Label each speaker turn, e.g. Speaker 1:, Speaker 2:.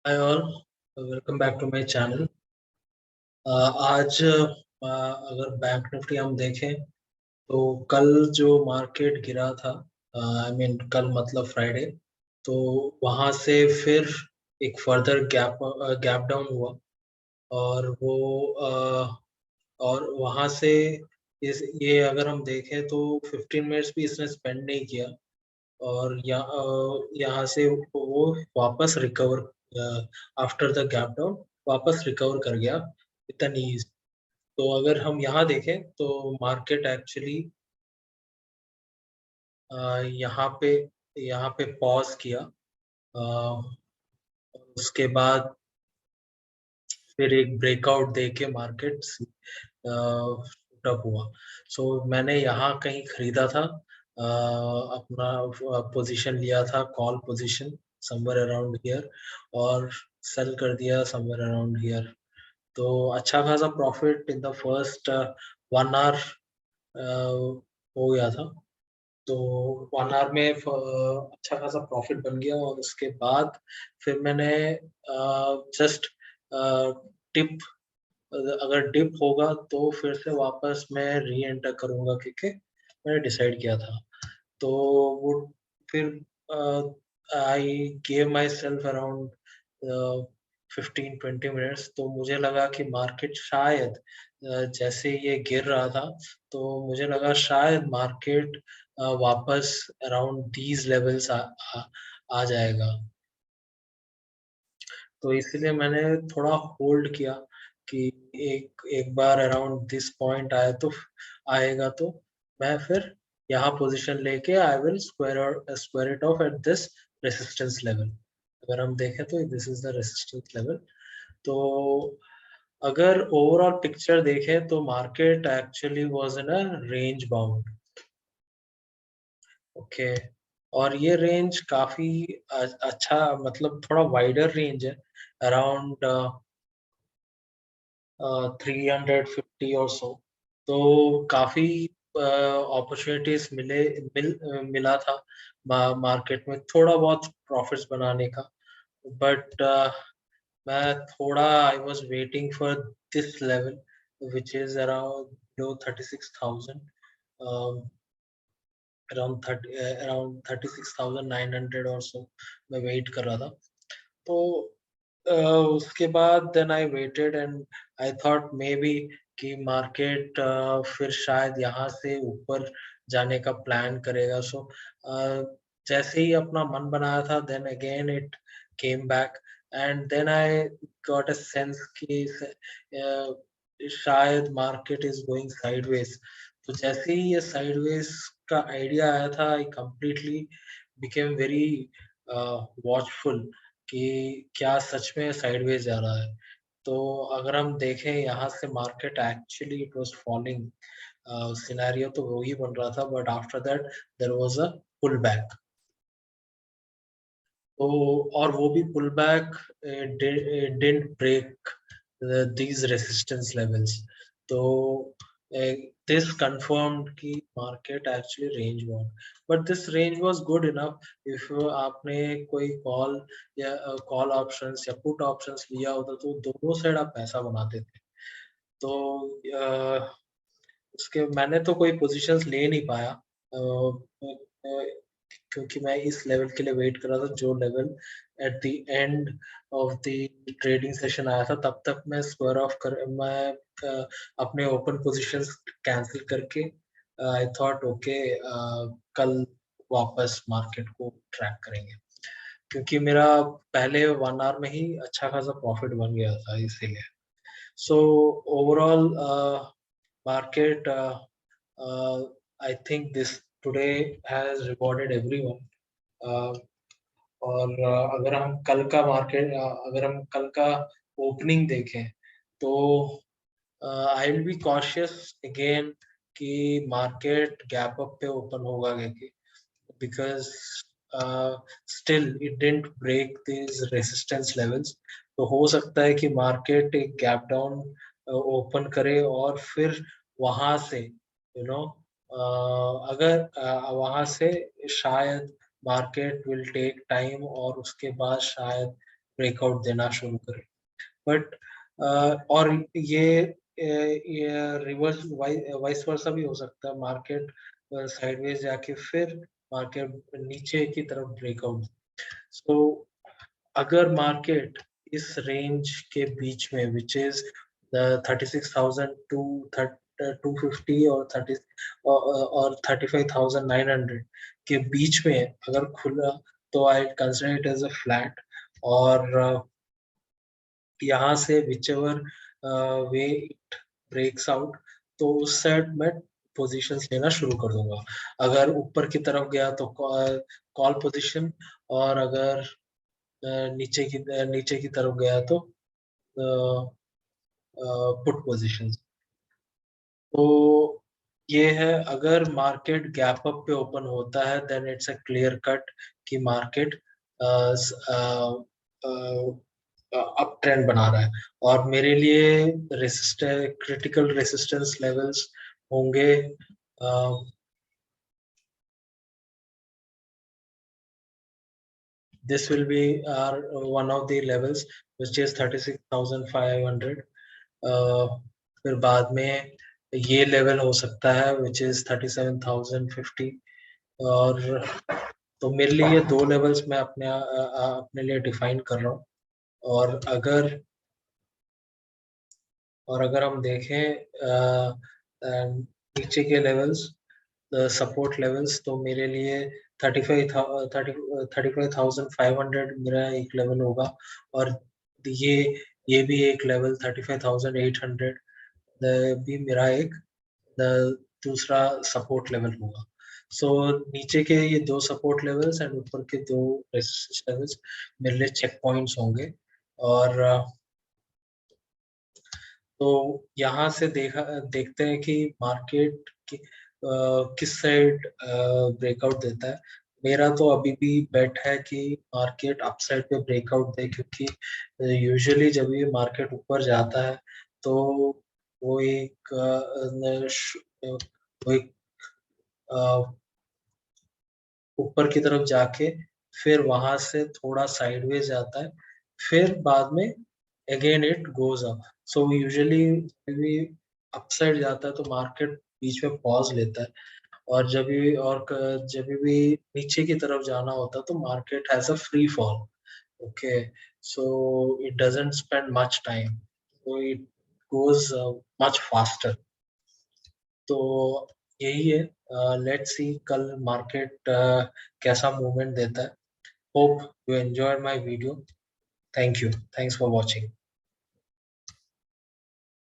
Speaker 1: Hi all, welcome back to my channel. आज अगर bank Nifty हम देखें तो कल जो मार्केट गिरा था, आई मीन कल मतलब फ्राइडे, तो वहां से फिर एक फर्दर गैप डाउन हुआ। और वो और वहां से ये अगर हम देखें तो 15 मिनट्स भी इसने स्पेंड नहीं किया। और यहाँ से वो वापस recover, after the gap down वापस रिकवर कर गया विद एन ईज। तो अगर हम यहाँ देखें तो मार्केट एक्चुअली यहाँ पे पॉज किया। उसके बाद फिर एक ब्रेकआउट दे के मार्केट अप हुआ। सो मैंने यहाँ कहीं खरीदा था, अपना पोजीशन लिया था, call position somewhere around here, और सेल कर दिया समवेयर अराउंड हियर। तो अच्छा खासा profit in the first 1 hour हो गया था। तो 1 आवर में अच्छा खासा प्रॉफिट बन गया। और उसके बाद फिर मैंने जस्ट टिप, अगर डिप होगा तो फिर से वापस मैं री एंटर करूंगा, क्योंकि मैंने डिसाइड किया था। तो वो फिर I gave my self around 15-20 minutes. तो मुझे लगा कि मार्केट शायद, जैसे ये गिर रहा था, तो मुझे लगा शायद मार्केट वापस अराउंड दीज लेवल्स आ जाएगा। तो इसलिए मैंने थोड़ा होल्ड किया कि एक एक बार अराउंड दिस पॉइंट आएगा तो मैं फिर यहाँ पोजीशन लेके I will square it of at this resistance level. अगर हम देखें तो this is the resistance level. तो अगर ओवरऑल पिक्चर देखें तो market actually was in a range bound. Okay. और ये रेंज काफी अच्छा, मतलब थोड़ा वाइडर रेंज है, अराउंड 350 और सो। तो काफी अपॉर्चुनिटीज मिला था मार्केट में थोड़ा बहुत प्रॉफिट्स बनाने का। बट मैं थोड़ा I was waiting for this level which is around low 36,000, around 36,900 और सो मैं वेट कर रहा था। तो उसके बाद then I waited and I thought maybe कि मार्केट फिर शायद यहाँ से ऊपर जाने का प्लान करेगा। सो जैसे ही अपना मन बनाया था, then again it came back. And then I got a sense कि शायद मार्केट इज गोइंग साइडवेज। तो जैसे ही ये साइडवेज का आइडिया आया था, I completely became very watchful कि क्या सच में साइडवेज जा रहा है। तो अगर हम देखें यहाँ से market actually it was falling, scenario तो वही बन रहा था, but after that there was a pull back. तो और वो भी pull back didn't break these resistance levels. तो this confirmed कि market actually range bound, but this range was good enough if आपने कोई कॉल या कॉल ऑप्शंस या पुट ऑप्शंस लिया होता तो दोनों साइड आप पैसा बनाते थे। तो उसके मैंने तो कोई पोजीशंस ले नहीं पाया, क्योंकि मैं इस लेवल के लिए वेट कर रहा था, जो level at the end of the trading session आया था। तब तक मैं अपने ओपन पोजीशंस कैंसिल करके आई थॉट ओके, कल वापस मार्केट को ट्रैक करेंगे, क्योंकि मेरा पहले 1 आवर में ही अच्छा खासा प्रॉफिट बन गया था इसीलिए। So overall market, I think this today has rewarded everyone. uh, और अगर हम कल का ओपनिंग देखें तो I will be cautious again कि मार्केट गैप अप पे ओपन होगा, क्योंकि because still it didn't break these resistance levels। तो हो सकता है कि मार्केट एक गैप डाउन ओपन करे और फिर वहां से अगर वहां से शायद मार्केट विल टेक टाइम, और उसके बाद शायद ब्रेकआउट देना शुरू करे। बट और ये रिवर्स वाइस वर्सा भी हो सकता है, मार्केट साइडवेज जाके फिर मार्केट नीचे की तरफ ब्रेकआउट। सो अगर मार्केट इस रेंज के बीच में विच इज 36,000 टू 250 और 30 और 35,900 के बीच में अगर खुला तो I consider it as a flat. और यहाँ से whichever way it breaks out तो उस साइड में पोजीशंस लेना शुरू कर दूंगा। अगर ऊपर की तरफ गया तो कॉल पोजीशन, और अगर नीचे की तरफ गया तो पुट पोजीशंस। तो ये है, अगर मार्केट गैप अप पे ओपन होता है then it's a clear cut कि मार्केट अप ट्रेंड बना रहा है। और मेरे लिए क्रिटिकल रेसिस्टेंस लेवल्स होंगे this will be our one of the levels which is 36,500। फिर बाद में ये लेवल हो सकता है which is 37,050। और तो मेरे लिए ये दो लेवल्स मैं अपने लिए डिफाइन कर रहा हूँ। और अगर हम देखें नीचे के लेवल्स, सपोर्ट लेवल्स, तो मेरे लिए 35,500 मेरा एक लेवल होगा। और ये ये भी एक लेवल 35,800 भी मेरा एक दूसरा सपोर्ट लेवल होगा। सो नीचे के ये दो सपोर्ट लेवल्स एंड ऊपर के दो रेजिस्टेंस लेवल्स मेरे लिए चेक पॉइंट्स होंगे। और तो यहाँ से देखते हैं कि मार्केट किस साइड ब्रेकआउट देता है। मेरा तो अभी भी बेट है कि मार्केट अपसाइड पे ब्रेकआउट दे, क्योंकि यूजुअली जब ये मार्केट ऊपर जाता है तो वो एक ऊपर की तरफ जाके फिर वहां से थोड़ा साइडवेज जाता है, फिर बाद में again it goes up. So usually भी अपसाइड जाता है तो मार्केट बीच में पॉज लेता है। और जब भी नीचे की तरफ जाना होता है तो market has a free fall. Okay, so it doesn't spend much time, so it goes much faster. तो यही है, लेट्स सी कल मार्केट कैसा मूवमेंट देता है। Hope you enjoy my video. Thank you, thanks for watching.